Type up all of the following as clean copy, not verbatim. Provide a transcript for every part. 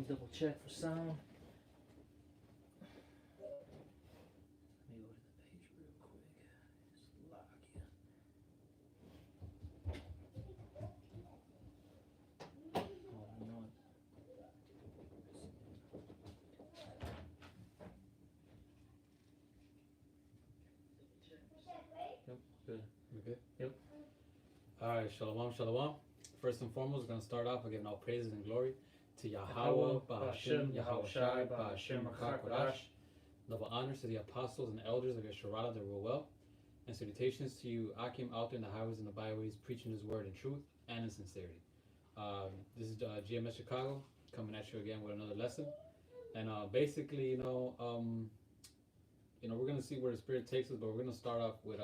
me double check for sound. Let me go to the page real quick. Just lock here. Oh, you know what? Yep, good. Okay. Yep. Alright, shalom, shalom. First and foremost, we're going to start off by giving all praises and glory to Yahweh, Bahashim, Yahweh Shai, Bahashim, Rakakodash. Double honors to the apostles and elders of Yeshurah that rule well. And salutations to you, Akim, out there in the highways and the byways, preaching his word in truth and in sincerity. This is GMS Chicago, coming at you again with another lesson. And basically, we're going to see where the Spirit takes us, but we're going to start off with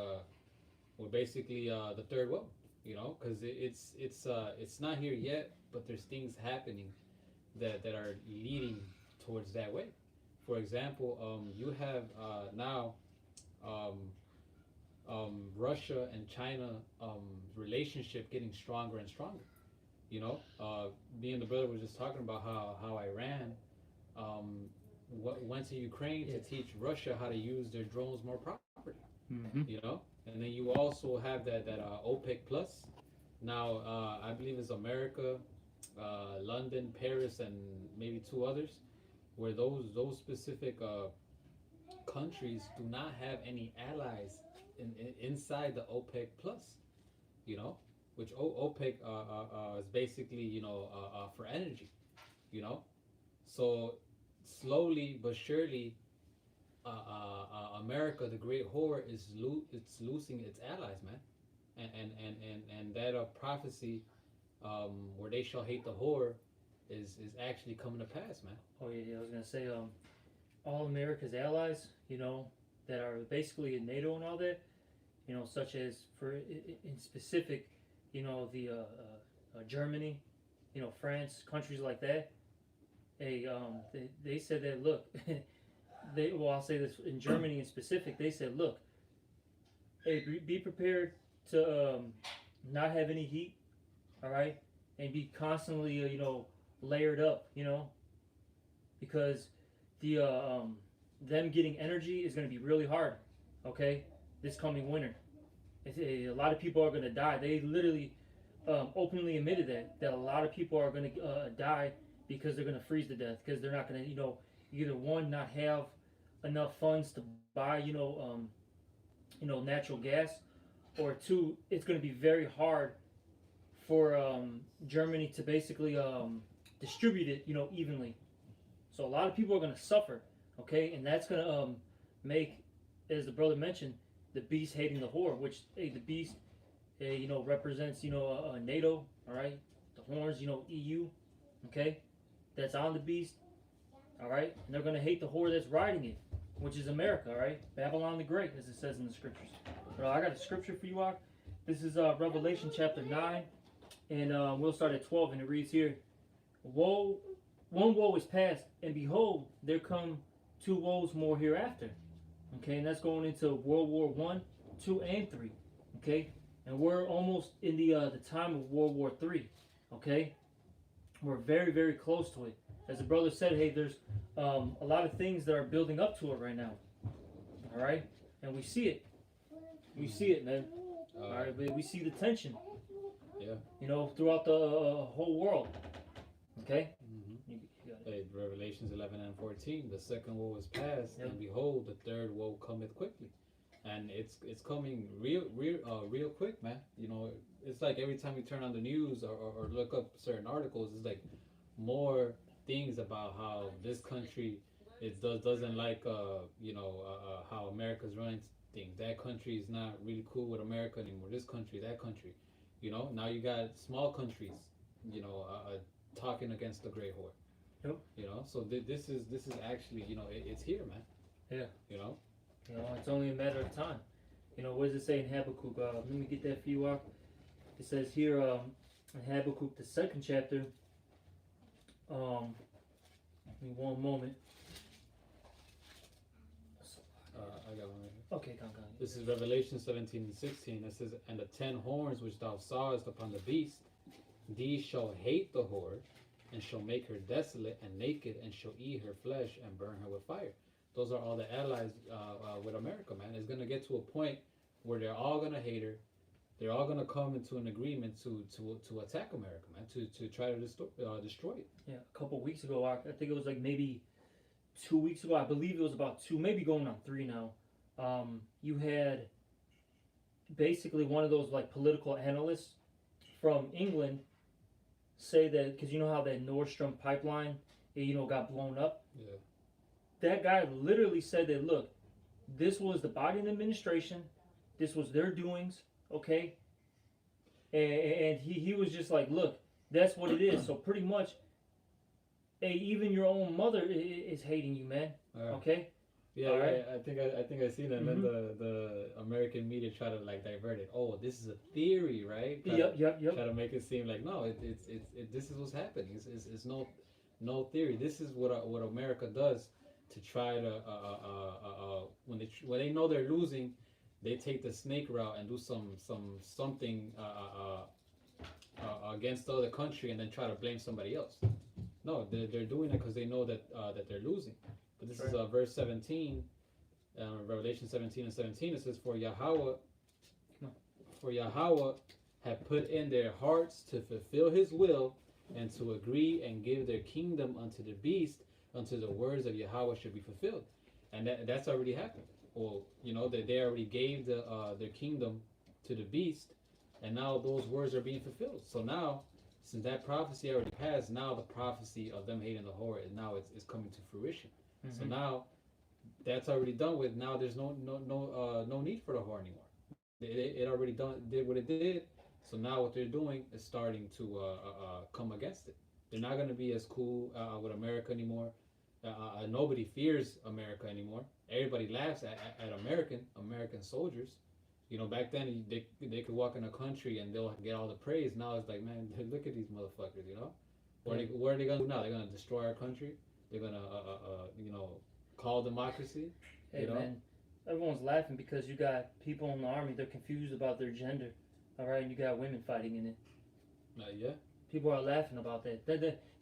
basically the third will, because it's not here yet, but there's things happening that are leading towards that way. For example, you have now Russia and China relationship getting stronger and stronger. Me and the brother were just talking about how Iran went to Ukraine to teach Russia how to use their drones more properly. Mm-hmm. And then you also have that OPEC plus. Now I believe it's America, London, Paris, and maybe two others, where those specific countries do not have any allies inside the OPEC plus. Which OPEC is basically for energy. So slowly but surely, America, the great whore, it's losing its allies, man, and that prophecy, where they shall hate the whore, is actually coming to pass, man. Oh yeah, I was gonna say, all America's allies, that are basically in NATO and all that, such as in specific, the Germany, France, countries like that. They said that, look, I'll say this, in Germany in specific, they said, look, hey, be prepared to not have any heat, all right, and be constantly, layered up, because the them getting energy is going to be really hard, okay, this coming winter. A lot of people are going to die. They literally openly admitted that a lot of people are going to die because they're going to freeze to death, because they're not going to, either one, not have enough funds to buy, natural gas, or two, it's going to be very hard for Germany to basically distribute it, evenly. So a lot of people are going to suffer, okay, and that's going to make, as the brother mentioned, the beast hating the whore, which, hey, the beast, represents, NATO, all right, the horns, EU, okay, that's on the beast, all right, and they're going to hate the whore that's riding it, which is America, all right, Babylon the Great, as it says in the scriptures. But I got a scripture for you, Ak. This is Revelation chapter 9, and we'll start at 12, and it reads here, one woe is past, and behold, there come two woes more hereafter. Okay, and that's going into World War I, II, and III. Okay, and we're almost in the time of World War III. Okay, we're very, very close to it. As the brother said, hey, there's a lot of things that are building up to it right now. All right, and we see it. We see it, man. All right, but we see the tension. Yeah. Throughout the whole world. Okay. Hey, Revelations 11 and 14. The second woe is past, and behold, the third woe cometh quickly, and it's coming real quick, man. It's like every time you turn on the news or look up certain articles, it's like more things about how this country doesn't like how America's running things. That country is not really cool with America anymore. This country, that country. Now you got small countries, talking against the great whore. Yep. So this is actually, it's here, man. Yeah. It's only a matter of time. What does it say in Habakkuk? Let me get that for you, Ak. It says here in Habakkuk, the second chapter. Give me one moment. I got one right here. Okay, come. This is Revelation 17 and 16. It says, and the 10 horns which thou sawest upon the beast, these shall hate the whore, and shall make her desolate and naked, and shall eat her flesh and burn her with fire. Those are all the allies with America, man. It's gonna get to a point where they're all gonna hate her. They're all gonna come into an agreement to attack America, man. To try to destroy it. Yeah, a couple weeks ago, I think it was like maybe 2 weeks ago. I believe it was about 2, maybe going on 3 now. You had basically one of those like political analysts from England say that, because you know how that Nord Stream pipeline, got blown up. Yeah. That guy literally said that, look, this was the Biden administration, this was their doings, okay, and he was just like, look, that's what it is. So pretty much, hey, even your own mother is hating you, man. Okay. Yeah, right. I think I seen that. And then the American media try to like divert it. Oh, this is a theory, right? Yep. Try to make it seem like no, it's this is what's happening. It's no theory. This is what America does to try to when they know they're losing, they take the snake route and do something against the other country and then try to blame somebody else. No, they're doing it because they know that they're losing. But this is verse 17, Revelation 17 and 17. It says, For Yahweh had put in their hearts to fulfill His will and to agree and give their kingdom unto the beast, until the words of Yahweh should be fulfilled. And that's already happened. Well, they already gave their kingdom to the beast, and now those words are being fulfilled. So now, since that prophecy already passed, now the prophecy of them hating the whore now it's coming to fruition. So now that's already done with. Now there's no need for the whore anymore. It already did what it did. So now what they're doing is starting to come against it. They're not going to be as cool with America anymore. Nobody fears America anymore. Everybody laughs at American soldiers. Back then they could walk in a country and they'll get all the praise. Now it's like, man, look at these motherfuckers. What are they going to do now? They're going to destroy our country. They're going to call democracy. Hey, man, everyone's laughing because you got people in the army. They're confused about their gender. All right, and you got women fighting in it. Yeah. People are laughing about that.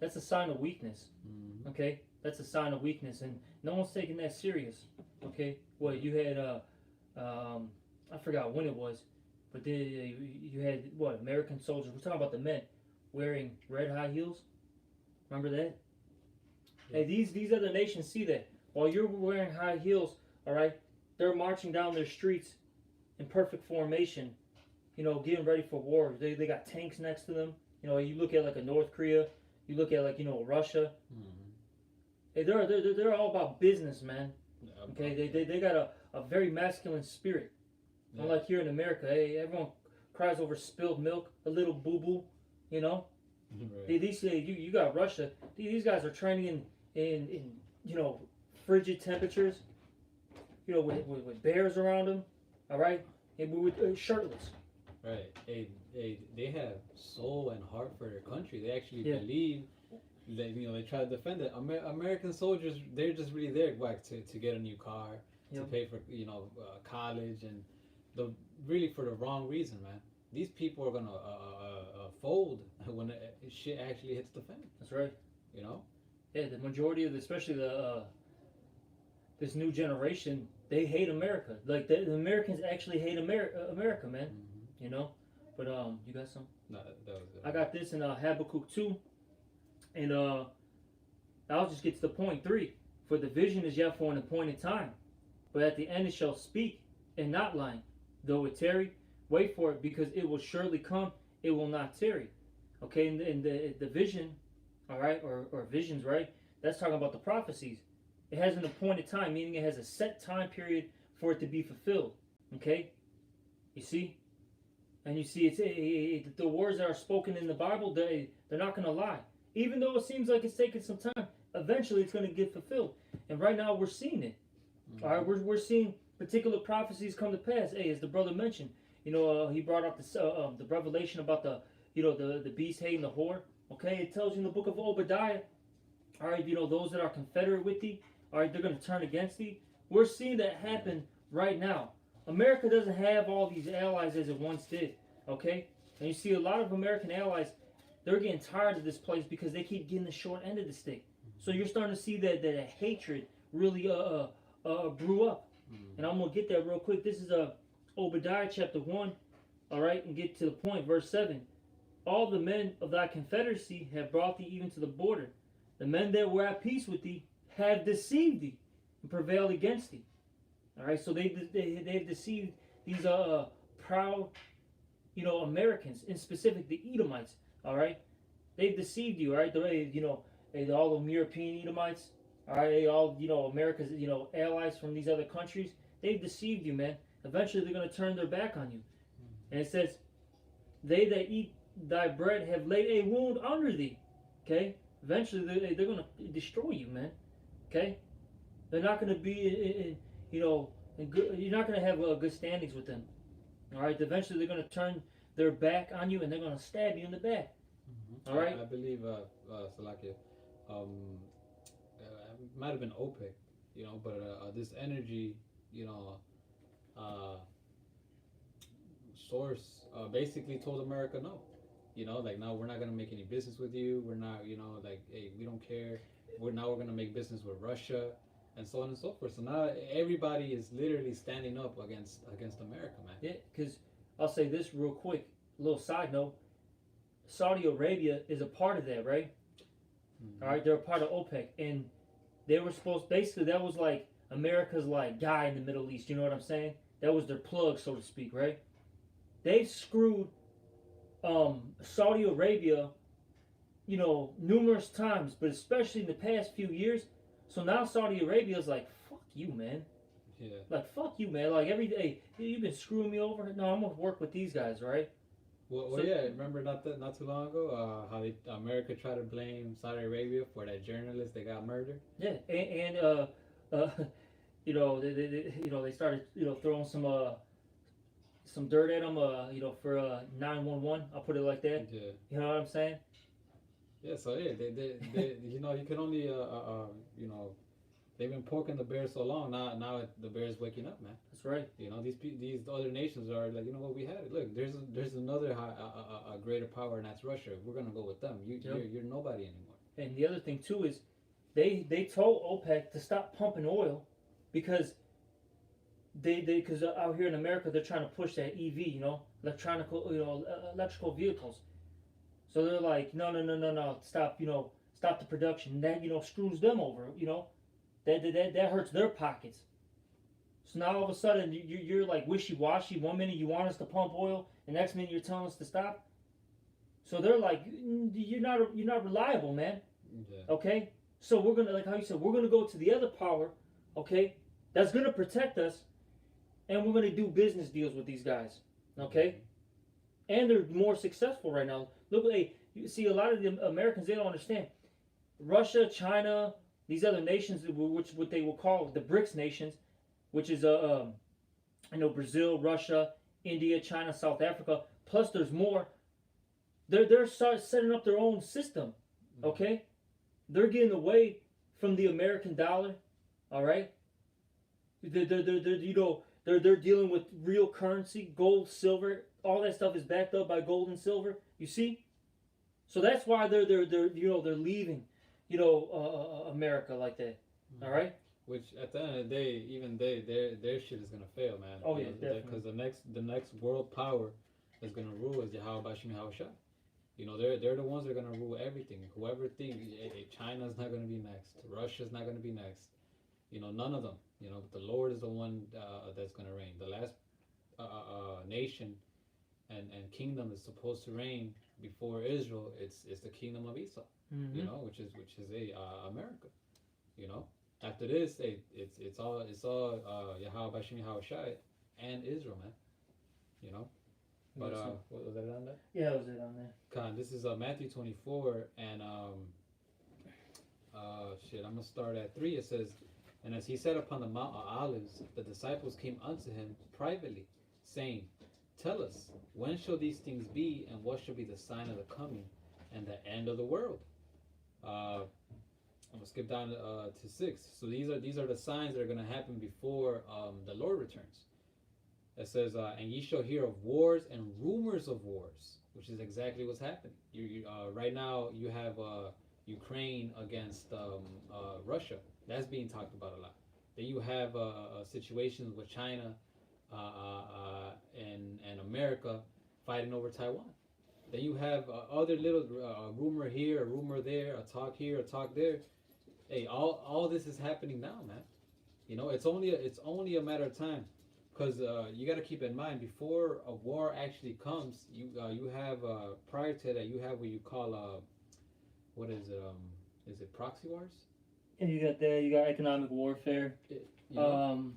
That's a sign of weakness. Mm-hmm. Okay, that's a sign of weakness, and no one's taking that serious. Okay, what you had, I forgot when it was, but you had American soldiers. We're talking about the men wearing red high heels. Remember that? Yeah. Hey, these other nations see that while you're wearing high heels. All right, they're marching down their streets in perfect formation. Getting ready for war. They got tanks next to them. You look at like a North Korea, you look at like Russia. Hey, they're all about business, man. Okay, they got a very masculine spirit. Yeah. Unlike here in America, hey, everyone cries over spilled milk, a little boo boo, Right. These you got Russia. These guys are training in frigid temperatures. With bears around them. All right, and with shirtless. Right. They have soul and heart for their country. They actually believe that they try to defend it. American soldiers, they're just really there to get a new car, to pay for college, and really for the wrong reason, man. These people are gonna fold when shit actually hits the fan. That's right. Yeah, the majority of especially this new generation, they hate America. Like the Americans actually hate America, man. But you got some? No, that was it. I got this in Habakkuk 2, and I'll just get to the point 3. For the vision is yet for an appointed time, but at the end it shall speak and not lie. Though it tarry, wait for it, because it will surely come. It will not tarry. Okay, and the vision, all right, or visions, right? That's talking about the prophecies. It has an appointed time, meaning it has a set time period for it to be fulfilled. Okay, you see. And you see, it's the words that are spoken in the Bible, they're not going to lie. Even though it seems like it's taking some time, eventually it's going to get fulfilled. And right now we're seeing it. Mm-hmm. All right, we're seeing particular prophecies come to pass. Hey, as the brother mentioned, he brought up the revelation about the beast hating the whore. Okay, it tells you in the book of Obadiah. All right, those that are confederate with thee, all right, they're going to turn against thee. We're seeing that happen right now. America doesn't have all these allies as it once did, okay? And you see a lot of American allies, they're getting tired of this place because they keep getting the short end of the stick. So you're starting to see that hatred really grew up. And I'm gonna get that real quick. This is Obadiah chapter 1, all right, and get to the point, verse 7. All the men of thy confederacy have brought thee even to the border. The men that were at peace with thee have deceived thee and prevailed against thee. All right, so they've deceived these proud, Americans, in specific the Edomites. All right, they've deceived you. All right, all the European Edomites. All right, all America's allies from these other countries. They've deceived you, man. Eventually, they're gonna turn their back on you. And it says, "They that eat thy bread have laid a wound under thee." Okay, eventually they're gonna destroy you, man. Okay, they're not gonna be you're not gonna have good standings with them. All right, eventually they're gonna turn their back on you and they're gonna stab you in the back. Mm-hmm. All right. I believe Salakia, it might have been OPEC, but this energy, source basically told America no. Like, no, we're not gonna make any business with you. We're not, like, hey, we don't care. We're gonna make business with Russia, and so on and so forth. So now everybody is literally standing up against America, man. Yeah, because I'll say this real quick, a little side note. Saudi Arabia is a part of that, right? Mm-hmm. All right, they're a part of OPEC, and they were basically, that was like America's like guy in the Middle East. You know what I'm saying? That was their plug, so to speak, right? They screwed Saudi Arabia, numerous times, but especially in the past few years. So now Saudi Arabia is like, fuck you, man. Yeah. Like, fuck you, man. Like, every day, you've been screwing me over. No, I'm gonna work with these guys, right? Well, yeah. Remember not too long ago, how America tried to blame Saudi Arabia for that journalist that got murdered. Yeah, and they started throwing some dirt at them for 911. I'll put it like that. Yeah. You know what I'm saying? Yeah. So yeah, they you can only they've been poking the bear so long. Now the bear's waking up, man. That's right. These other nations are like, what, we had it. Look, there's another a greater power, and that's Russia. We're gonna go with them. You're nobody anymore. And the other thing too is, they told OPEC to stop pumping oil, because because out here in America they're trying to push that EV, electrical vehicles. So they're like, no, stop the production. That screws them over. That hurts their pockets. So now all of a sudden you're like wishy-washy. One minute you want us to pump oil, the next minute you're telling us to stop. So they're like, you're not reliable, man. Yeah. Okay. So we're gonna, like how you said, we're gonna go to the other power, okay, that's gonna protect us, and we're gonna do business deals with these guys, okay. And they're more successful right now. Look, you see, a lot of the Americans, they don't understand. Russia, China, these other nations, which what they will call the BRICS nations, which is Brazil, Russia, India, China, South Africa. Plus, there's more. They're setting up their own system. Okay, they're getting away from the American dollar. All right. They're dealing with real currency, gold, silver. All that stuff is backed up by gold and silver. You see. So that's why they're leaving, America like that. All right. Which at the end of the day, even their shit is gonna fail, man. Oh yeah, definitely. Because the next world power that's gonna rule is Yahweh Bashim Yahushua. They're the ones that are gonna rule everything. Whoever thinks China's not gonna be next, Russia's not gonna be next. None of them. The Lord is the one that's gonna reign. The last nation and kingdom is supposed to reign before Israel. It's the kingdom of Esau. Mm-hmm. Which is America. After this, it's all Yahweh Bashim Yahushua and Israel, man. But what was that on there? Yeah, was it on there? Con, this is Matthew 24, and I'm gonna start at 3. It says, "And as he sat upon the Mount of Olives, the disciples came unto him privately, saying, Tell us, when shall these things be, and what shall be the sign of the coming and the end of the world?" I'm gonna skip down to 6. So these are the signs that are gonna happen before the Lord returns. It says, "And ye shall hear of wars and rumors of wars. which is exactly what's happening. Right now you have Ukraine against Russia. That's being talked about a lot. Then you have situations with China and America fighting over Taiwan. Then you have other little rumor here, a rumor there, a talk here, a talk there. Hey, all this is happening now, man. It's only a matter of time, because you got to keep in mind, before a war actually comes, you have prior to that, you have what you call what is it proxy wars? And you got that. You got economic warfare. You know?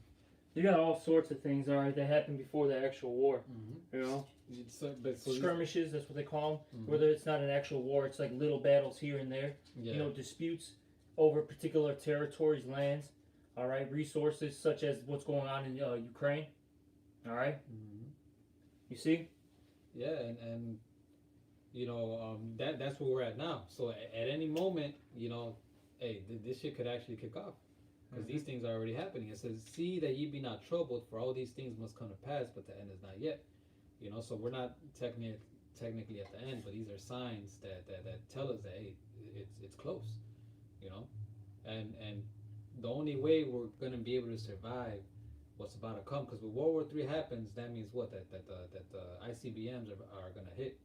You got all sorts of things. All right, that happened before the actual war. Mm-hmm. You know, so skirmishes. That's what they call them. Mm-hmm. Whether it's not an actual war, it's like little battles here and there. Yeah. You know, disputes over particular territories, lands. All right, resources such as what's going on in Ukraine. All right. Mm-hmm. You see? Yeah, and that's where we're at now. So at any moment, hey, this shit could actually kick off, because these things are already happening. It says, "See that ye be not troubled, for all these things must come to pass, but the end is not yet." So we're not technically at the end, but these are signs that tell us that, hey, it's close. And the only way we're gonna be able to survive what's about to come, because when World War III happens, that means what, that the ICBMs are gonna hit.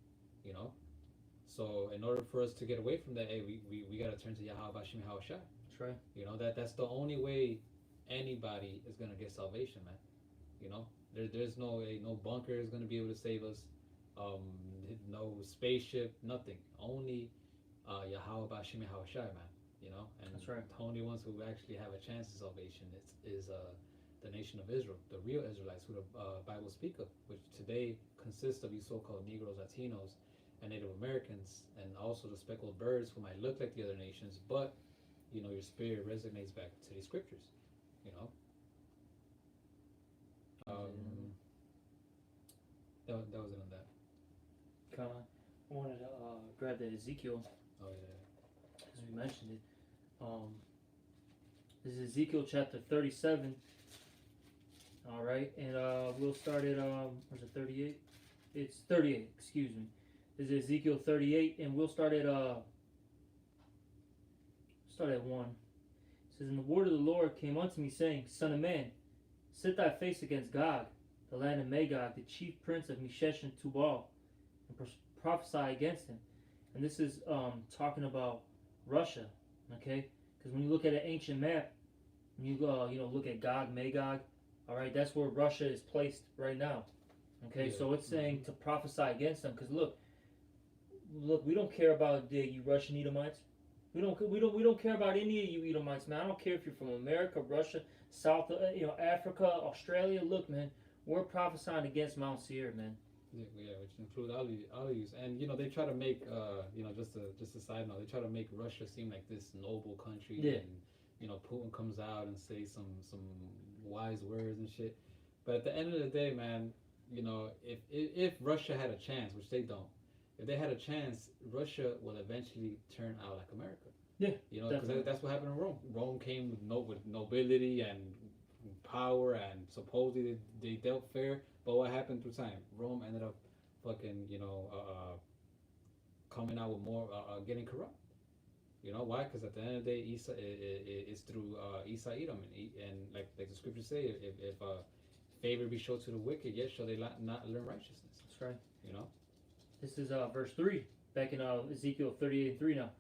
So in order for us to get away from that, hey, we gotta turn to Yahweh Bashim Hawashai. That's right. That's the only way anybody is gonna get salvation, man. There's no bunker is gonna be able to save us, no spaceship, nothing. Only Yahweh Bashim Hawashai, man. And that's right. The only ones who actually have a chance of salvation is the nation of Israel, the real Israelites, who the Bible speak of, which today consists of you so-called Negroes, Latinos, and Native Americans, and also the speckled birds who might look like the other nations, but your spirit resonates back to these scriptures. That was it on that. Come on. I wanted to grab that Ezekiel. Oh yeah. As we mentioned it. This is Ezekiel chapter 37. All right, and we'll start at was it 38? It's 38. Excuse me. This is Ezekiel 38, and we'll start at 1. It says, "And the word of the Lord came unto me, saying, Son of man, set thy face against Gog, the land of Magog, the chief prince of Meshech and Tubal, and prophesy against him." And this is talking about Russia, okay? Because when you look at an ancient map, when you look at Gog, Magog, all right, that's where Russia is placed right now, okay? Yeah. So it's saying to prophesy against them, because look, we don't care about you Russian Edomites. We don't care about any of you Edomites, man. I don't care if you're from America, Russia, South, Africa, Australia. Look, man, we're prophesying against Mount Seir, man. Yeah, which include all of you. And they try to make just a side note, they try to make Russia seem like this noble country. Yeah. And Putin comes out and say some wise words and shit. But at the end of the day, man, if Russia had a chance, which they don't, if they had a chance, Russia will eventually turn out like America. Yeah, because that's what happened in Rome. Rome came with nobility and power, and supposedly they dealt fair. But what happened through time? Rome ended up fucking, coming out with more, getting corrupt. Why? Because at the end of the day, it's through Isa Edom, and like the scriptures say, if favor be shown to the wicked, yet shall they not learn righteousness. That's right. This is verse 3, back in Ezekiel 38:3 now.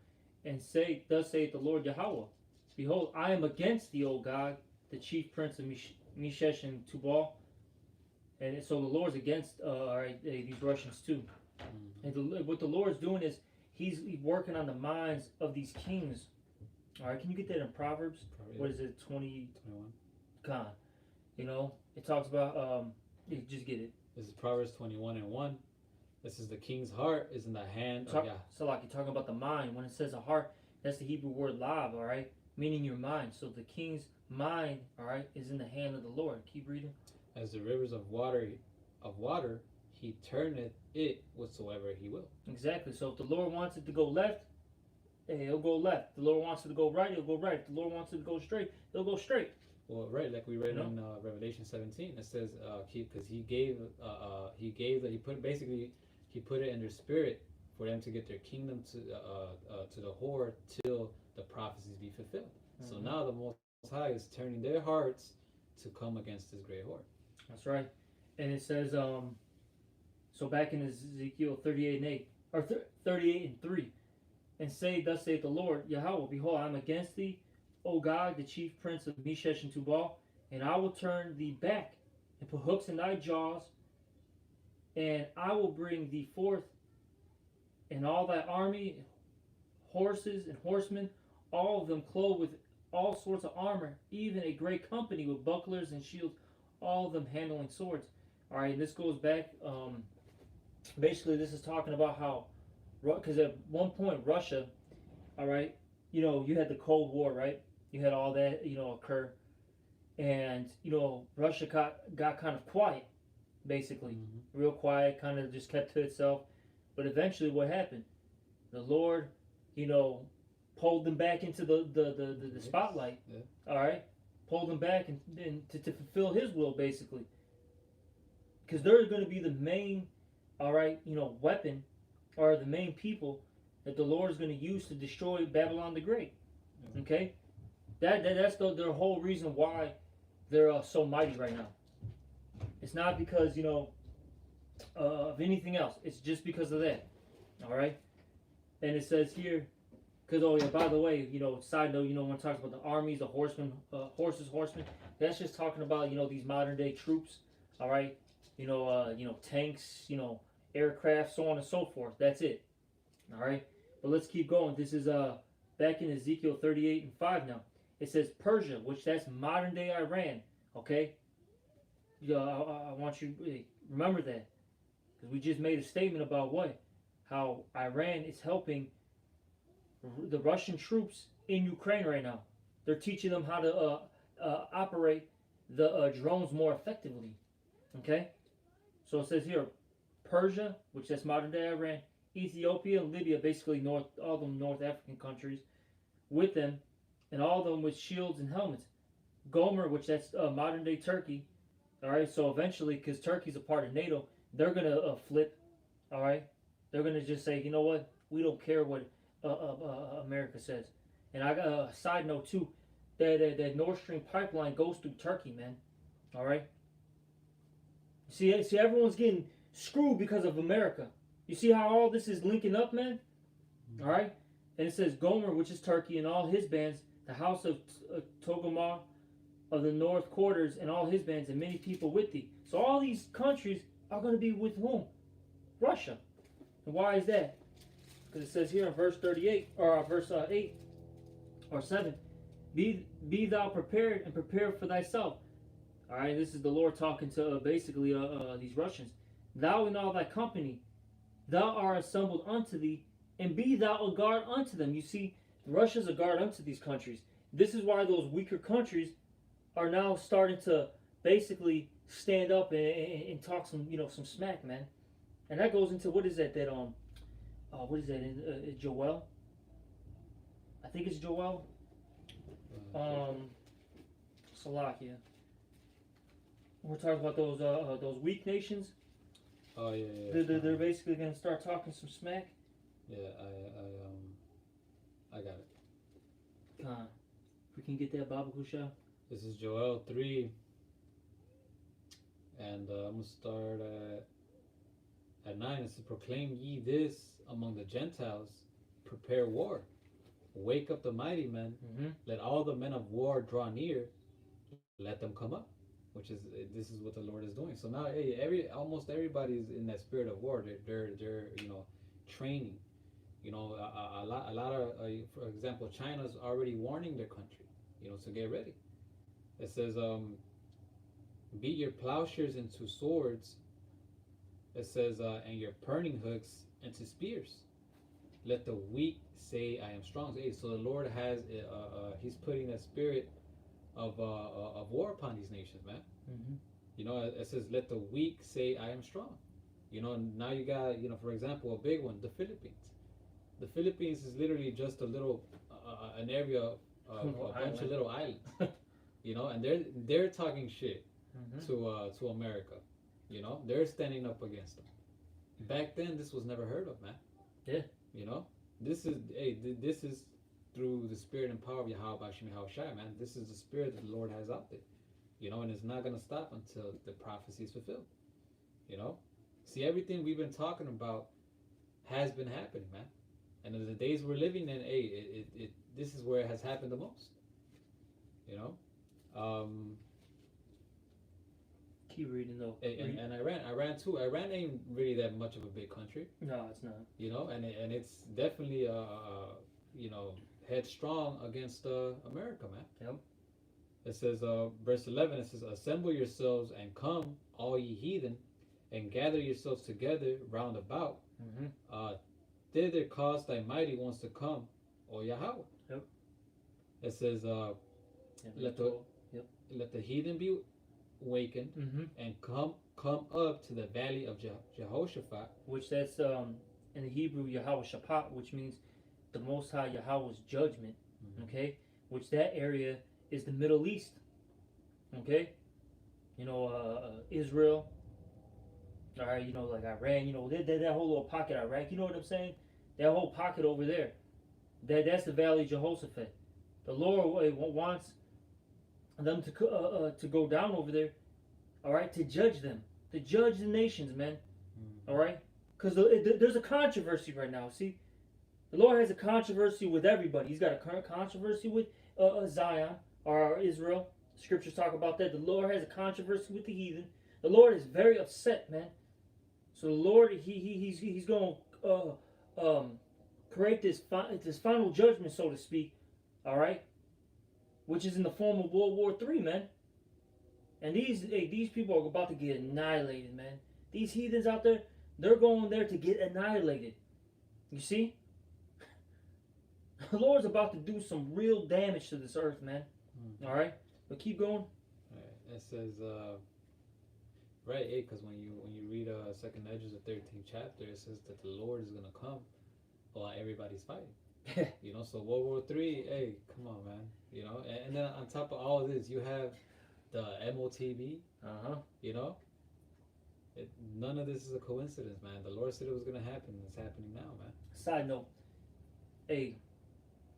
"And thus saith the Lord Yahweh, Behold, I am against thee, O Gog, the chief prince of Meshech and Tubal." And so the Lord's against these Russians too. Mm-hmm. And what the Lord's doing is he's working on the minds of these kings. All right, can you get that in Proverbs? What is it, 21? Con. It talks about, just get it. This is Proverbs 21:1. This is the king's heart is in the hand of Yah. So like you're talking about the mind. When it says a heart, that's the Hebrew word lav, all right? Meaning your mind. So the king's mind, all right, is in the hand of the Lord. Keep reading. "As the rivers of water, he turneth it whatsoever he will." Exactly. So if the Lord wants it to go left, he'll go left. If the Lord wants it to go right, he'll go right. If the Lord wants it to go straight, he'll go straight. Well, right, like we read in Revelation 17, it says, because he He put it in their spirit for them to get their kingdom to the whore till the prophecies be fulfilled. So now the Most High is turning their hearts to come against this great whore. That's right. And it says, so back in Ezekiel 38 and 8, or 38 and 3, and say, thus saith the Lord, Yahweh, behold, I am against thee, O God, the chief prince of Meshech and Tubal, and I will turn thee back and put hooks in thy jaws, and I will bring thee forth and all thy army, horses and horsemen, all of them clothed with all sorts of armor, even a great company with bucklers and shields, all of them handling swords. All right, this goes back. Basically, this is talking about how, because at one point Russia, all right, you had the Cold War, right? You had all that, occur, and Russia got kind of quiet, basically, real quiet, kind of just kept to itself. But eventually, what happened? The Lord, pulled them back into the spotlight. Yeah. All right, pulled them back and to fulfill His will, basically, because they're going to be the main, all right, weapon, or the main people that the Lord is going to use to destroy Babylon the Great. Yeah. Okay, that's their whole reason why they're so mighty right now. It's not because of anything else. It's just because of that. All right, and it says here. Because, oh yeah, by the way, side note, when it talks about the armies, the horsemen, horsemen, that's just talking about, these modern day troops, all right? Tanks, aircraft, so on and so forth. That's it, all right? But let's keep going. This is back in Ezekiel 38 and 5 now. It says Persia, which that's modern day Iran, okay? I want you to remember that. Because we just made a statement about what? How Iran is helping the Russian troops in Ukraine right now. They're teaching them how to operate the drones more effectively. Okay? So it says here, Persia, which that's modern day Iran, Ethiopia, and Libya, basically all the North African countries, with them, and all of them with shields and helmets. Gomer, which that's modern day Turkey. All right, so eventually, because Turkey's a part of NATO, they're gonna flip. All right, they're gonna just say, you know what, we don't care what America says. And I got a side note too, that Nord Stream pipeline goes through Turkey, man. All right. See, everyone's getting screwed because of America. You see how all this is linking up, man? All right. And it says Gomer, which is Turkey, and all his bands, the house of Togomar of the north quarters, and all his bands, and many people with thee. So all these countries are going to be with whom? Russia. And why is that? Because it says here in verse 38, or verse 8, or 7, be thou prepared and prepare for thyself. All right, this is the Lord talking to basically these Russians. Thou and all thy company, thou art assembled unto thee, and be thou a guard unto them. You see, Russia's a guard unto these countries. This is why those weaker countries are now starting to basically stand up and talk some smack, man. And that goes into what is that what is that in Joel? I think it's Joel. Salakia. We're talking about those weak nations. Oh yeah. They're basically gonna start talking some smack. Yeah, I got it. If we can get that Baba Kusha. This is Joel 3, and I'm gonna start at 9. It says, "Proclaim ye this among the Gentiles, prepare war, wake up the mighty men, let all the men of war draw near, let them come up." Which is this is what the Lord is doing. So now, hey, almost everybody's in that spirit of war. They're training. A lot of for example, China's already warning their country, to get ready. It says, beat your plowshares into swords. It says, and your pruning hooks into spears. Let the weak say, I am strong. So the Lord has, He's putting a spirit of war upon these nations, man. It says, let the weak say, I am strong. Now you got, for example, a big one, the Philippines. The Philippines is literally just a little, an area of a bunch of little islands. And they're talking shit to America. They're standing up against them. back then this was never heard of, man. Yeah. You know, this is through the spirit and power of Yahweh Bashim Yahushai, man. This is the spirit that the Lord has out there. You know, and it's not gonna stop until the prophecy is fulfilled. You know, see, everything we've been talking about has been happening, man. And in the days we're living in, this is where it has happened the most. You know, Keep reading though. and Iran too. Iran ain't really that much of a big country. No, it's not. You know, and it's definitely you know, headstrong against America, man. Yep. It says, verse 11. It says, "Assemble yourselves and come, all ye heathen, and gather yourselves together round about. Thither cause thy mighty ones to come, O Yahweh." Yep. It says, let the heathen be awakened and come up to the valley of Jehoshaphat. Which that's in the Hebrew Yahweh Shaphat, which means the Most High Yahweh's judgment. Okay, which that area is the Middle East. Okay, you know, Israel. All right, you know, like Iran. You know, that whole little pocket, Iraq. You know what I'm saying? That whole pocket over there. That's the Valley of Jehoshaphat. The Lord wants them to go down over there. All right, to judge them, to judge the nations, man. All right, because there's a controversy right now. See, the Lord has a controversy with everybody. He's got a current controversy with Zion or Israel. Scriptures talk about that. The Lord has a controversy with the heathen. The Lord is very upset, man. So the Lord, he's going to create this final judgment, so to speak. All right, which is in the form of World War III, man. And these people are about to get annihilated, man. These heathens out there, they're going there to get annihilated. You see? The Lord's about to do some real damage to this earth, man. All right? But keep going. It says, right, because when you read Second Edges, the 13th chapter, it says that the Lord is going to come while everybody's fighting. You know, so World War III, hey, come on, man. You know, and then on top of all of this, you have the MOTB. You know, none of this is a coincidence, man. The Lord said it was going to happen, and it's happening now, man. Side note, hey,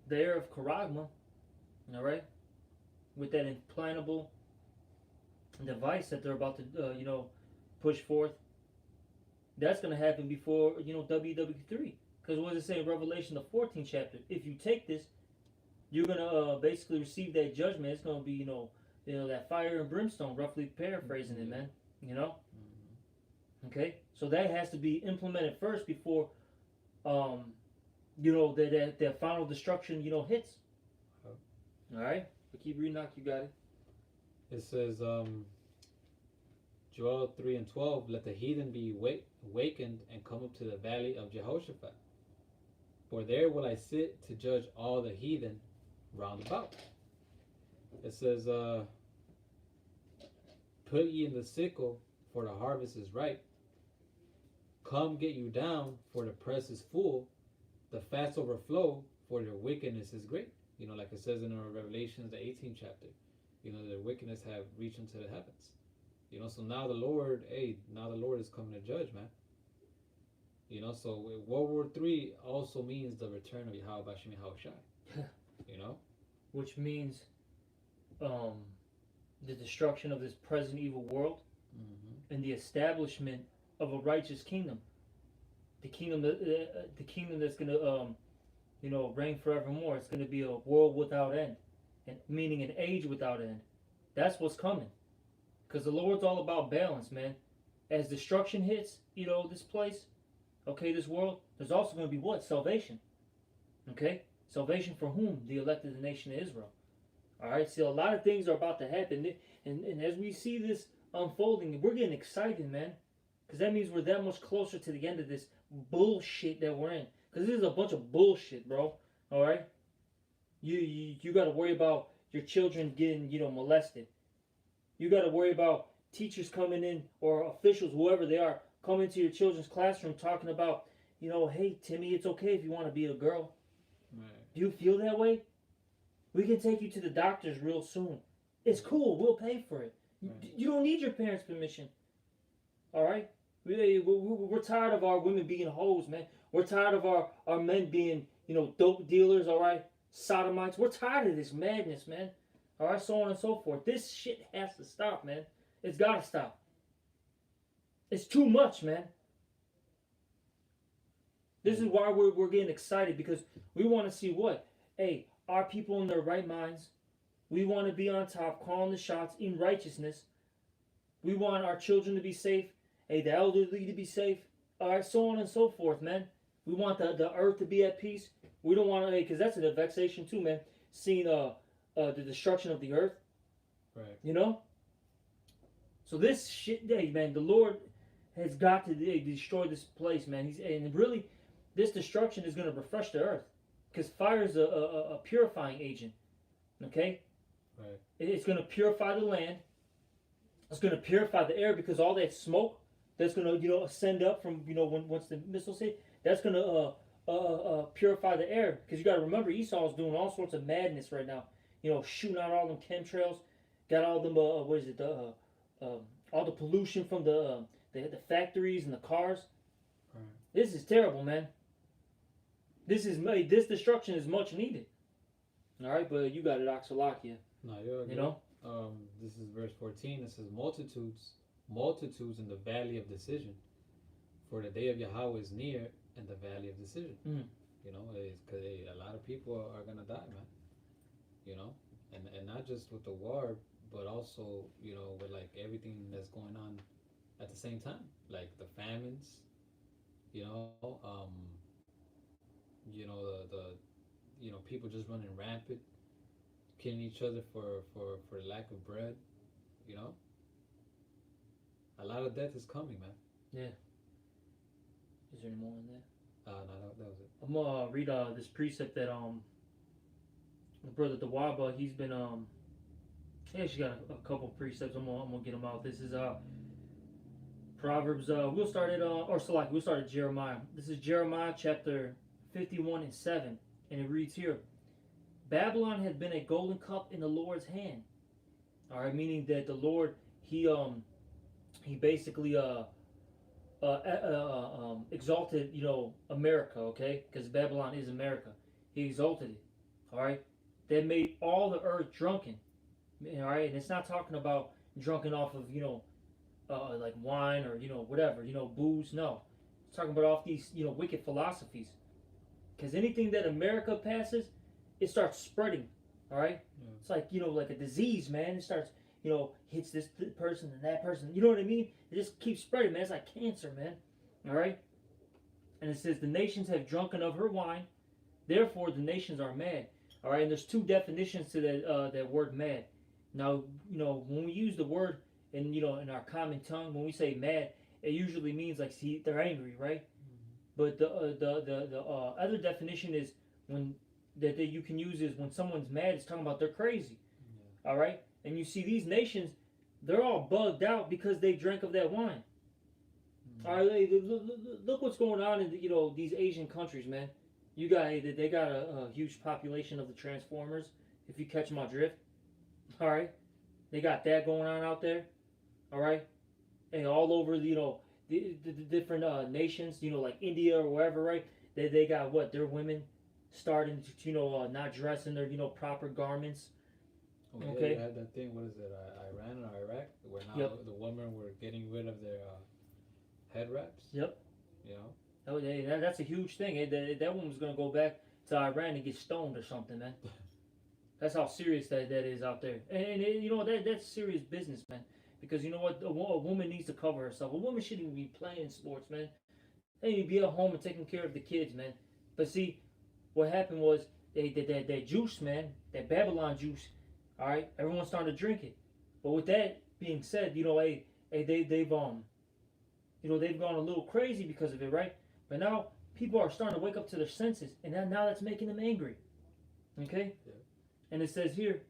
the era of Charagma, all right, with that implantable device that they're about to, you know, push forth, that's going to happen before, you know, WW3. Because what does it say in Revelation, the 14th chapter? If you take this, you're going to basically receive that judgment. It's going to be, you know, that fire and brimstone, roughly paraphrasing it, man. You know? Okay? So that has to be implemented first before, you know, that final destruction, you know, hits. All right? But keep reading out. You got it. It says, Joel 3:12, "Let the heathen be awakened and come up to the valley of Jehoshaphat. For there will I sit to judge all the heathen round about." It says, "Put ye in the sickle, for the harvest is ripe. Come get you down, for the press is full. The fats overflow, for their wickedness is great." You know, like it says in Revelations, the 18th chapter. You know, their wickedness have reached into the heavens. You know, so now the Lord is coming to judge, man. You know, so World War III also means the return of Yahweh Bashim Yahushai. You know? Which means the destruction of this present evil world and the establishment of a righteous kingdom. The kingdom that's going to, you know, reign forevermore. It's going to be a world without end. And meaning an age without end. That's what's coming. Because the Lord's all about balance, man. As destruction hits, you know, this place, okay, this world, there's also going to be what? Salvation. Okay? Salvation for whom? The elected the nation of Israel. Alright, see, a lot of things are about to happen. And as we see this unfolding, we're getting excited, man. Because that means we're that much closer to the end of this bullshit that we're in. Because this is a bunch of bullshit, bro. Alright? You got to worry about your children getting, you know, molested. You got to worry about teachers coming in or officials, whoever they are, coming to your children's classroom talking about, you know, hey, Timmy, it's okay if you want to be a girl. Right. Do you feel that way? We can take you to the doctors real soon. It's cool. We'll pay for it. Right. You don't need your parents' permission. All right? We're tired of our women being hoes, man. We're tired of our men being, dope dealers, all right? Sodomites. We're tired of this madness, man. All right, so on and so forth. This shit has to stop, man. It's got to stop. It's too much, man. This is why we're getting excited, because we want to see what? Hey, are people in their right minds? We want to be on top, calling the shots in righteousness. We want our children to be safe. Hey, the elderly to be safe. All right, so on and so forth, man. We want the earth to be at peace. We don't want to, because that's a vexation too, man. Seeing the destruction of the earth. Right. You know? So this shit, hey, man, the Lord has got to destroy this place, man. And really, this destruction is going to refresh the earth, because fire is a purifying agent. Okay? Right. It's going to purify the land. It's going to purify the air, because all that smoke that's going to, ascend up from, once the missiles hit, that's going to purify the air. Because you got to remember, Esau's doing all sorts of madness right now. Shooting out all them chemtrails, got all them, all the pollution from the factories and the cars. Right. This is terrible, man. This destruction is much needed. All right, but you got it, Oxalakia. No, you're good. This is verse 14. It says, multitudes in the valley of decision, for the day of Yahweh is near in the valley of decision. Mm. It's because a lot of people are gonna die, man. And not just with the war, but also with like everything that's going on at the same time, like the famines. The people just running rampant, killing each other for lack of bread. A lot of death is coming, man. Yeah. Is there any more in there? No, that was it. I'm gonna read this precept that the brother Dawaba, he's been he actually got a couple precepts. I'm gonna get them out. This is Proverbs. We'll start at Jeremiah. This is Jeremiah chapter 51 and 7, and it reads here: Babylon had been a golden cup in the Lord's hand. All right, meaning that the Lord he basically exalted America, okay, because Babylon is America. He exalted it. All right, that made all the earth drunken. All right, and it's not talking about drunken off of like wine or whatever booze. No, it's talking about off these wicked philosophies. Because anything that America passes, it starts spreading. All right, Yeah. it's like like a disease, man. It starts hits this person and that person. You know what I mean? It just keeps spreading, man. It's like cancer, man. All right. And it says the nations have drunken of her wine, therefore the nations are mad. All right. And there's two definitions to that word mad. Now when we use the word in in our common tongue, when we say mad, it usually means like they're angry, right? Mm-hmm. But the other definition is when that you can use is when someone's mad. It's talking about they're crazy. Yeah. All right. And you see these nations, they're all bugged out because they drank of that wine. Mm-hmm. All right, look what's going on in these Asian countries, man. They got a huge population of the Transformers. If you catch my drift, all right, they got that going on out there, all right, and all over the different nations, like India or wherever, right? They got what their women starting to not dress in their proper garments. Oh, okay. Yeah, you had that thing. What is it? Iran or Iraq, where now the women were getting rid of their head wraps. Yep. Oh, that's a huge thing. That woman's gonna go back to Iran and get stoned or something, man. That's how serious that is out there. And that's serious business, man. Because you know what, a woman needs to cover herself. A woman shouldn't even be playing sports, man. They need to be at home and taking care of the kids, man. But see, what happened was that juice, man, that Babylon juice. All right, everyone's starting to drink it. But with that being said, they've gone a little crazy because of it, right? But now people are starting to wake up to their senses, and now that's making them angry. Okay? Yeah. And it says here,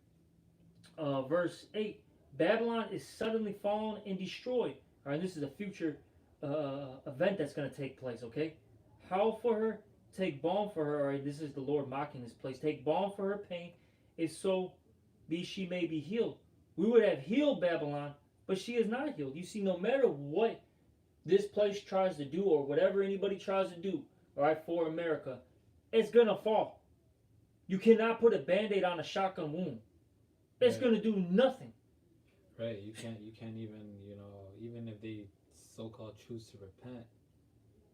verse 8, Babylon is suddenly fallen and destroyed. All right, this is a future event that's going to take place, okay? Howl for her, take balm for her. All right, this is the Lord mocking this place. Take balm for her pain, if so be she may be healed. We would have healed Babylon, but she is not healed. You see, no matter what this place tries to do, or whatever anybody tries to do, all right, for America, it's gonna fall. You cannot put a band-aid on a shotgun wound. It's Right. gonna do nothing. Right. You can't even, even if they so-called choose to repent,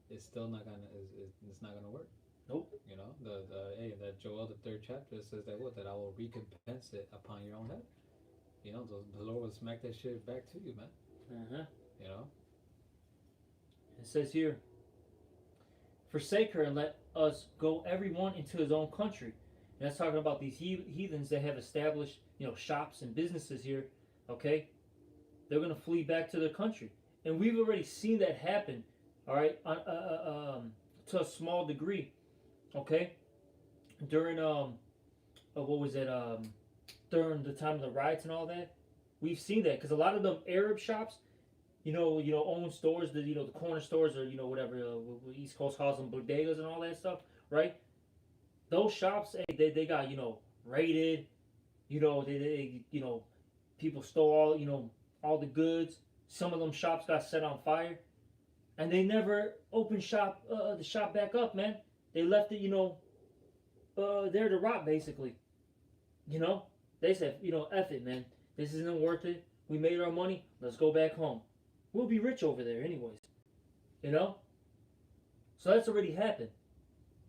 it's still not gonna it's not gonna work. Nope. That Joel the third chapter says that I will recompense it upon your own head. The Lord will smack that shit back to you, man. Uh-huh. You know. It says here, forsake her and let us go everyone into his own country. And that's talking about these heathens that have established, shops and businesses here. Okay, they're gonna flee back to their country, and we've already seen that happen. All right, to a small degree. Okay, during what was it? During the time of the riots and all that, we've seen that because a lot of them Arab shops, own stores, the corner stores or whatever East Coast calls them bodegas and all that stuff, right? Those shops, they got raided, they people stole all the goods. Some of them shops got set on fire, and they never opened the shop back up, man. They left it there to rot basically. They said F it, man. This isn't worth it. We made our money. Let's go back home. We'll be rich over there anyways. So that's already happened,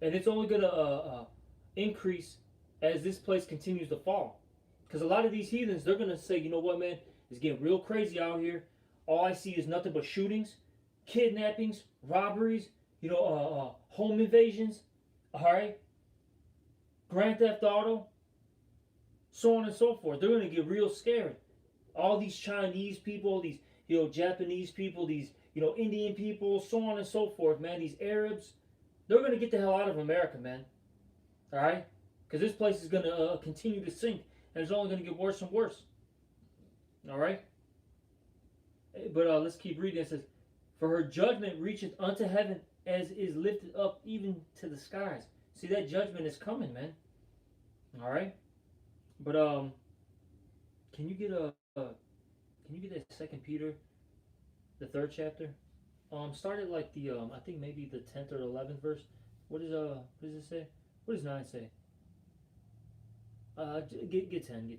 and it's only gonna increase as this place continues to fall. Because a lot of these heathens, they're gonna say, you know what, man, it's getting real crazy out here. All I see is nothing but shootings, kidnappings, robberies, home invasions. All right, Grand Theft Auto, so on and so forth. They're gonna get real scared. All these Chinese people, these Japanese people, these Indian people, so on and so forth, man. These Arabs, they're gonna get the hell out of America, man. All right, because this place is gonna continue to sink, and it's only gonna get worse and worse. All right, but let's keep reading. It says, "For her judgment reacheth unto heaven, as is lifted up even to the skies." See, that judgment is coming, man. All right, but can you get that Second Peter, the third chapter? Start at like the I think maybe the 10th or 11th verse. What does it say? What does 9 say? Get 10.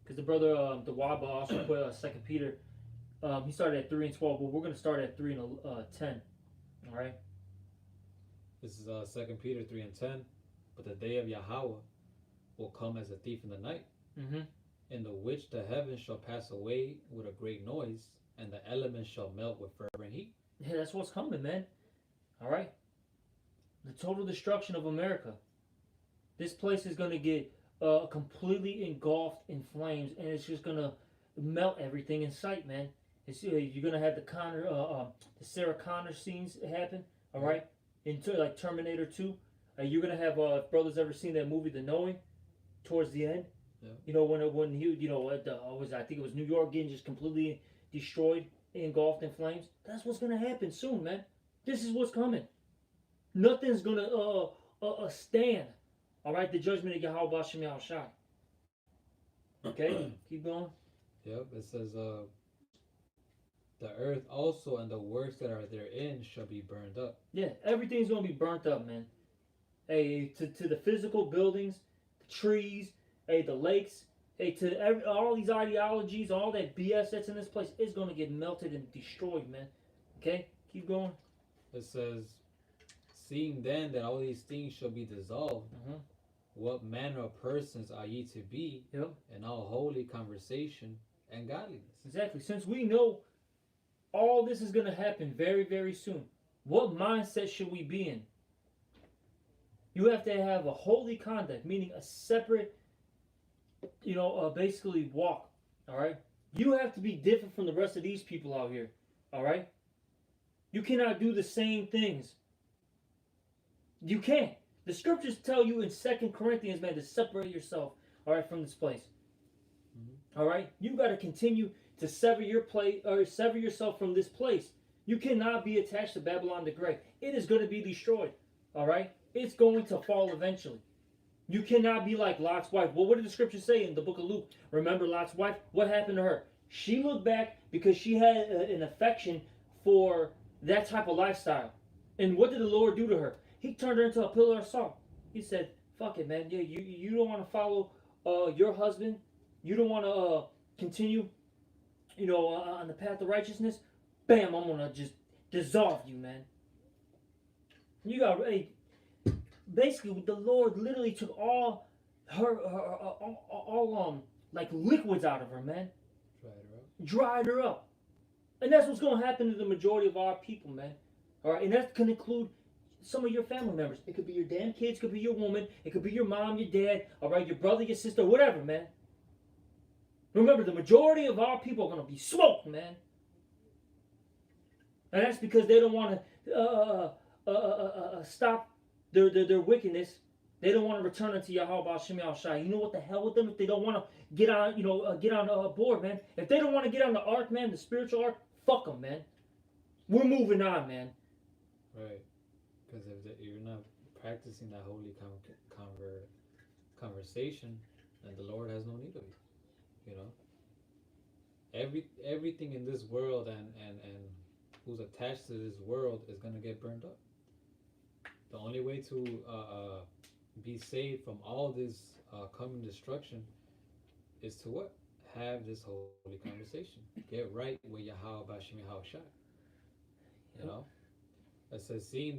Because the brother the Waba also put Second Peter. He started at 3 and 12, but we're gonna start at 3 and 10. All right. This is 2 Peter 3 and 10. But the day of Yahweh will come as a thief in the night, in the which the heavens shall pass away with a great noise, and the elements shall melt with fervent heat. Yeah, that's what's coming, man. All right. The total destruction of America. This place is gonna get completely engulfed in flames, and it's just gonna melt everything in sight, man. You're gonna have the Sarah Connor scenes happen. All right, into like Terminator 2. You're gonna have if brothers ever seen that movie, The Knowing, towards the end. Yeah. When he I think it was New York getting just completely destroyed, engulfed in flames. That's what's gonna happen soon, man. This is what's coming. Nothing's gonna stand. All right, the judgment of Yahweh Bashem Yahushai. Okay, keep going. Yep, it says, the earth also and the works that are therein shall be burned up. Yeah, everything's gonna be burnt up, man. Hey, to the physical buildings, the trees, hey, the lakes, hey, to all these ideologies, all that BS that's in this place is gonna get melted and destroyed, man. Okay, keep going. It says, seeing then that all these things shall be dissolved, what manner of persons are ye to be in all holy conversation and godliness? Exactly. Since we know all this is going to happen very, very soon, what mindset should we be in? You have to have a holy conduct, meaning a separate, basically walk. All right? You have to be different from the rest of these people out here. All right? You cannot do the same things. You can't. The scriptures tell you in 2 Corinthians, man, to separate yourself, all right, from this place. All right? You got to continue to sever yourself from this place. You cannot be attached to Babylon the Great. It is going to be destroyed. All right? It's going to fall eventually. You cannot be like Lot's wife. Well, what did the scripture say in the book of Luke? Remember Lot's wife? What happened to her? She looked back because she had an affection for that type of lifestyle. And what did the Lord do to her? He turned her into a pillar of salt. He said, "Fuck it, man. Yeah, you don't want to follow your husband. You don't want to continue, on the path of righteousness. Bam! I'm gonna just dissolve you, man." You got basically the Lord literally took all all like liquids out of her, man. Dried her up. And that's what's gonna happen to the majority of our people, man. All right, and that can include some of your family members. It could be your damn kids, it could be your woman, it could be your mom, your dad, all right, your brother, your sister, whatever, man. Remember, the majority of our people are gonna be smoked, man. And that's because they don't want to stop their wickedness. They don't want to return unto Yahweh Hashem Yahushai. You know what the hell with them if they don't want to get on, get on board, man. If they don't want to get on the ark, man, the spiritual ark, fuck them, man. We're moving on, man. Right, because if you're not practicing that holy conversation, then the Lord has no need of you. You know, everything in this world and who's attached to this world is gonna get burned up. The only way to be saved from all this coming destruction is to what? Have this holy conversation. Get right with Yahweh Bashim Yahushai. You know? It says, seeing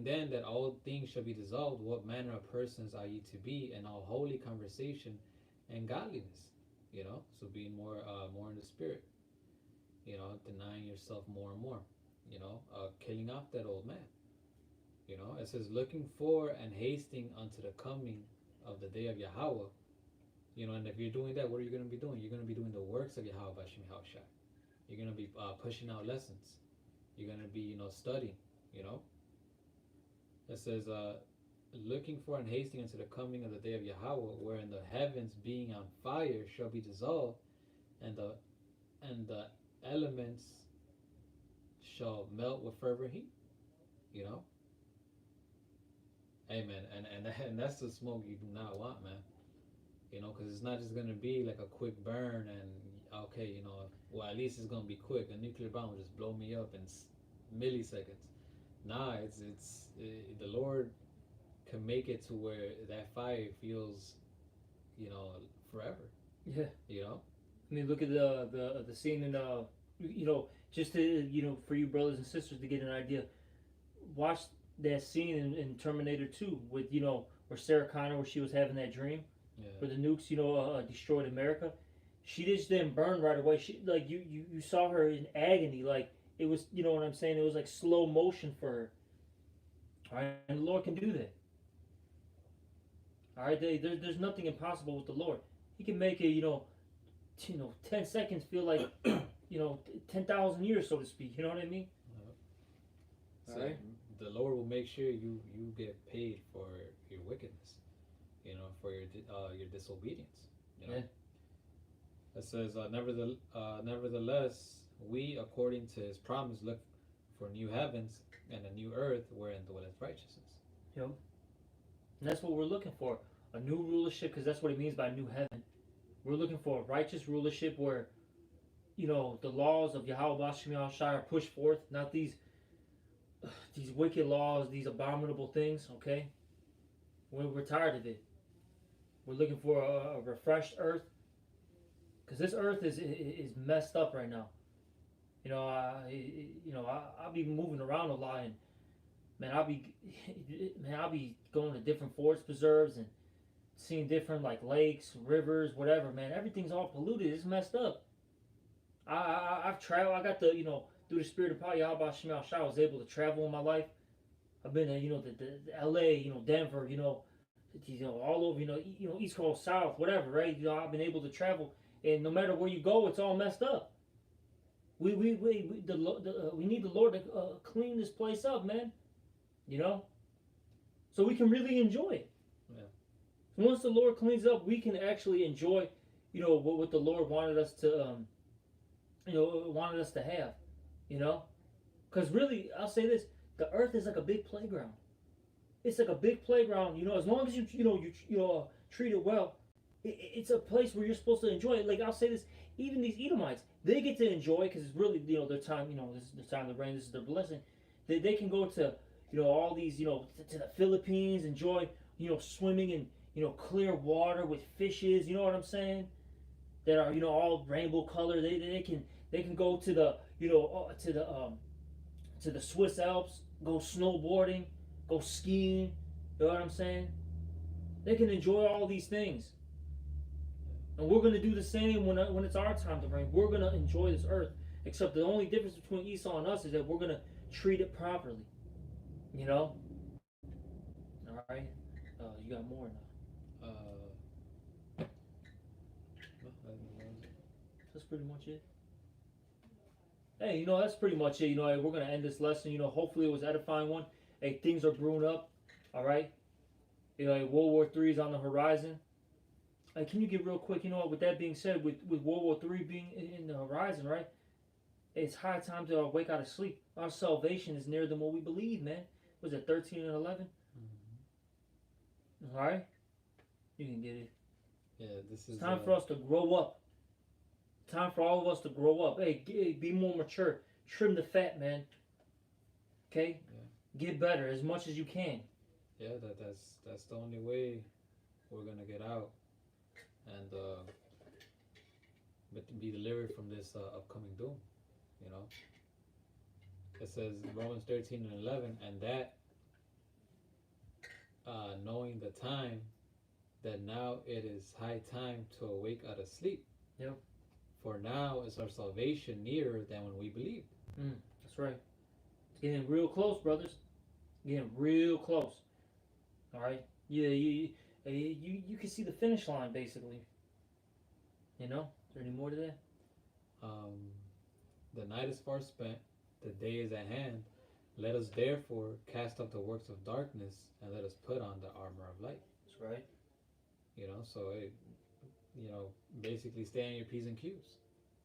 then that all things shall be dissolved, what manner of persons are ye to be in all holy conversation and godliness? You know? So being more in the spirit. You know, denying yourself more and more. You know, killing off that old man. You know, it says, looking for and hasting unto the coming of the day of Yahweh. You know, and if you're doing that, what are you going to be doing? You're going to be doing the works of Yahweh Bashim Yahushai. You're going to be pushing out lessons. You're going to be, studying, It says, looking for and hasting unto the coming of the day of Yahweh, wherein the heavens being on fire shall be dissolved, and the elements shall melt with fervent heat. Amen. And that's the smoke you do not want, man. Because it's not just gonna be like a quick burn and okay, well, at least it's gonna be quick. A nuclear bomb will just blow me up in milliseconds. Nah, it's the Lord can make it to where that fire feels, forever. Yeah. I mean, look at the scene in just to for you brothers and sisters to get an idea. Watch that scene in Terminator 2 with where Sarah Connor, where she was having that dream, where the nukes destroyed America. She just didn't burn right away. She you saw her in agony, like it was what I'm saying. It was like slow motion for her. All right, and the Lord can do that. All right, there's nothing impossible with the Lord. He can make it 10 seconds feel like 10,000 years, so to speak. You know what I mean? All right. The Lord will make sure you get paid for your wickedness, for your disobedience. Yeah. It says, nevertheless, we, according to His promise, look for new heavens and a new earth wherein dwelleth righteousness. And that's what we're looking for, a new rulership, because that's what it means by new heaven. We're looking for a righteous rulership where, the laws of Yahweh Bashim Yahushai are pushed forth, not these wicked laws, these abominable things, okay? We're tired of it. We're looking for a refreshed earth, because this earth is messed up right now. I'll be moving around a lot, and man, I'll be going to different forest preserves and seeing different like lakes, rivers, whatever. Man, everything's all polluted. It's messed up. I've traveled. I got the through the spirit of power, Yahweh Shema Shai, I was able to travel in my life. I've been to the LA, Denver, all over, East Coast, South, whatever, right? I've been able to travel, and no matter where you go, it's all messed up. We need the Lord to clean this place up, man. So we can really enjoy it. Yeah. Once the Lord cleans up, we can actually enjoy, what the Lord wanted us to, have. Because really, I'll say this: the earth is like a big playground. It's like a big playground. As long as you treat it well, it's a place where you're supposed to enjoy it. Like I'll say this, even these Edomites, they get to enjoy because it's really their time. This is their time to reign. This is their blessing. They can go to all these to the Philippines, enjoy swimming in clear water with fishes. You know what I'm saying? That are all rainbow color. They can go to the to the Swiss Alps, go snowboarding, go skiing. You know what I'm saying? They can enjoy all these things. And we're going to do the same when it's our time to reign. We're going to enjoy this earth. Except the only difference between Esau and us is that we're going to treat it properly. You know? All right? You got more now. That's pretty much it. Hey, that's pretty much it. Hey, we're going to end this lesson. Hopefully it was an edifying one. Hey, things are brewing up. All right? World War III is on the horizon. Can you get real quick? With that being said, with World War III being in the horizon, right? It's high time to wake out of sleep. Our salvation is nearer than what we believe, man. Was it 13 and 11? Mm-hmm. All right, you can get it. Yeah, this is. It's time for us to grow up. Time for all of us to grow up. Hey, be more mature. Trim the fat, man. Okay. Yeah. Get better as much as you can. Yeah, that's the only way we're gonna get out and be delivered from this upcoming doom. It says Romans 13 and 11, and that knowing the time, that now it is high time to awake out of sleep. Yep. For now is our salvation nearer than when we believed. That's right. It's getting real close, brothers. Getting real close. All right. Yeah. You can see the finish line basically. Is there any more to that? The night is far spent, the day is at hand. Let us therefore cast off the works of darkness and let us put on the armor of light. That's right. So basically stay on your P's and Q's.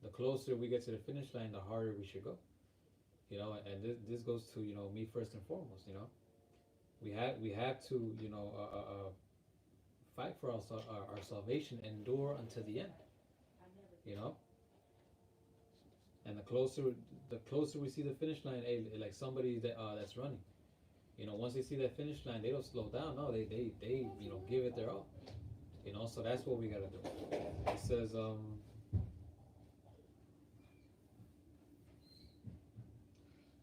The closer we get to the finish line, the harder we should go. And this goes to me first and foremost. We have to fight for our salvation, endure until the end. And the closer we see the finish line, like somebody that's running, once they see that finish line, they don't slow down. No, they give it their all. So that's what we gotta do. It says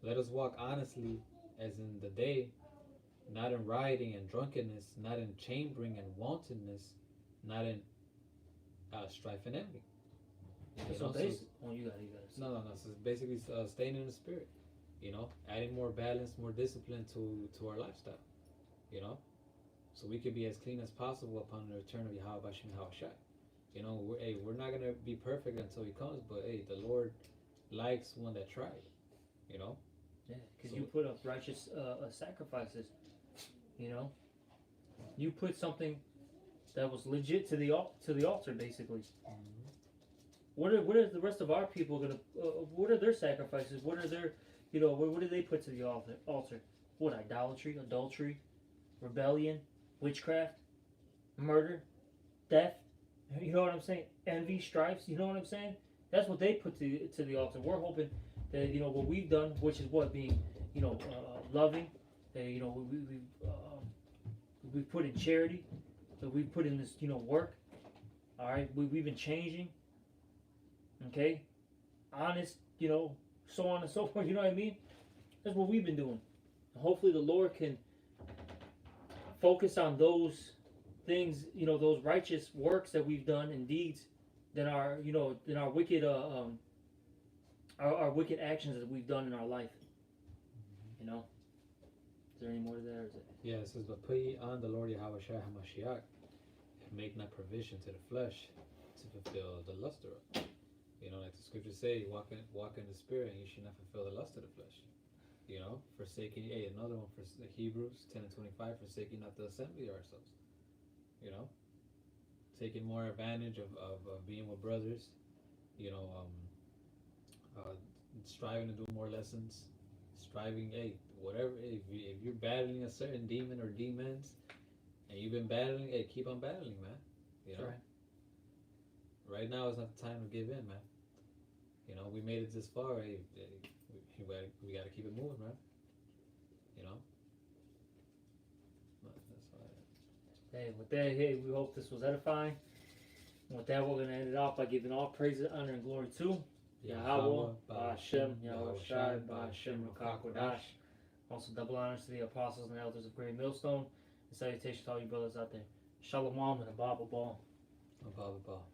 let us walk honestly as in the day, not in rioting and drunkenness, not in chambering and wantonness, not in strife and envy. So you got it. No. So it's basically staying in the spirit. Adding more balance, more discipline to our lifestyle. So we could be as clean as possible upon the return of Yahweh Bashem Yahushai. We're not gonna be perfect until He comes, but the Lord likes one that tried. Yeah, because you put up righteous sacrifices. You put something that was legit to the altar, basically. Mm-hmm. What are the rest of our people gonna? What are their sacrifices? What are their, what do they put to the altar? What, idolatry, adultery, rebellion, witchcraft, murder, death? You know what I'm saying? Envy, strifes. You know what I'm saying? That's what they put to the altar. We're hoping that what we've done, which is what being loving. We've put in charity. That we've put in this work. All right, we've been changing. Okay, honest, so on and so forth. You know what I mean? That's what we've been doing. Hopefully, the Lord can focus on those things, those righteous works that we've done and deeds, than our wicked, our wicked actions that we've done in our life. Is there any more to that? Or is it? Yeah, it says, but put ye on the Lord Yahweh Shai HaMashiach, and make not provision to the flesh to fulfill the lust thereof. Like the scriptures say, walk in the spirit, and you should not fulfill the lust of the flesh. Forsaking, another one for Hebrews 10 and 25, forsaking not the assembly of ourselves. Taking more advantage of being with brothers. Striving to do more lessons. Striving, whatever. If you're battling a certain demon or demons, and you've been battling, keep on battling, man. Right. right now is not the time to give in, man. You know, we made it this far. Hey, we got to keep it moving, man. You know. But that's all right. Hey, with that, hey, we hope this was edifying. And with that, we're going to end it off by giving all praise, honor, and glory to Yahweh, Ba'ashem, Yahweh Shai, Ba'ashem, Rakakwadash. Also, double honors to the apostles and elders of Great Millstone. And salutations to all you brothers out there. Shalom and a Bible ball. A Bible ball.